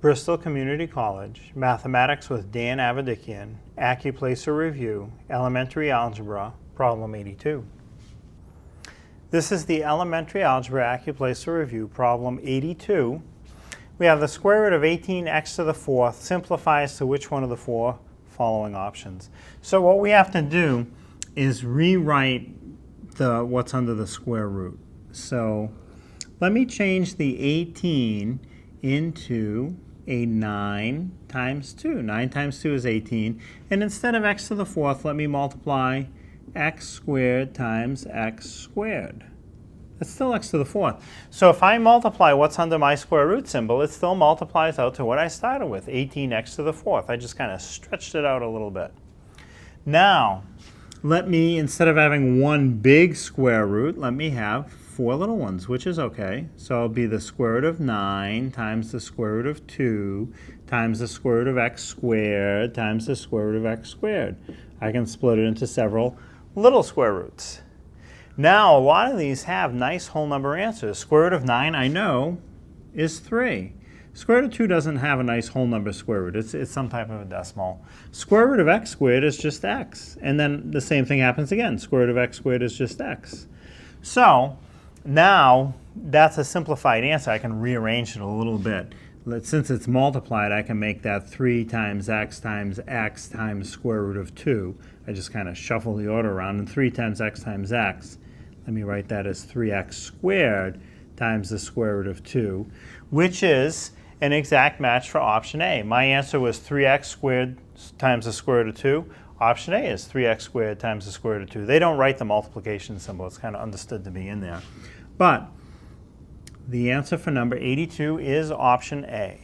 Bristol Community College, Mathematics with Dan Avedikian, ACCUPLACER Review, Elementary Algebra, Problem 82. This is the Elementary Algebra ACCUPLACER Review, Problem 82. We have the square root of 18x to the fourth simplifies to which one of the four following options. So what we have to do is rewrite what's under the square root. So let me change the 18 into a 9 times 2. 9 times 2 is 18. And instead of x to the fourth, let me multiply x squared times x squared. That's still x to the fourth. So if I multiply what's under my square root symbol, it still multiplies out to what I started with, 18x to the fourth. I just kind of stretched it out a little bit. Now, let me, instead of having one big square root, let me have 4 little ones, which is okay. So it'll be the square root of 9 times the square root of 2 times the square root of x squared times the square root of x squared. I can split it into several little square roots. Now, a lot of these have nice whole number answers. Square root of 9, I know, is 3. Square root of 2 doesn't have a nice whole number square root. It's some type of a decimal. Square root of x squared is just x. And then the same thing happens again. Square root of x squared is just x. So now that's a simplified answer. I can rearrange it a little bit. Since it's multiplied, I can make that 3 times x times square root of 2. I just kind of shuffle the order around. And 3 times x, let me write that as 3x squared times the square root of 2, which is an exact match for option A. My answer was 3x squared times the square root of 2. Option A is 3x squared times the square root of 2. They don't write the multiplication symbol. It's kind of understood to be in there. But the answer for number 82 is option A.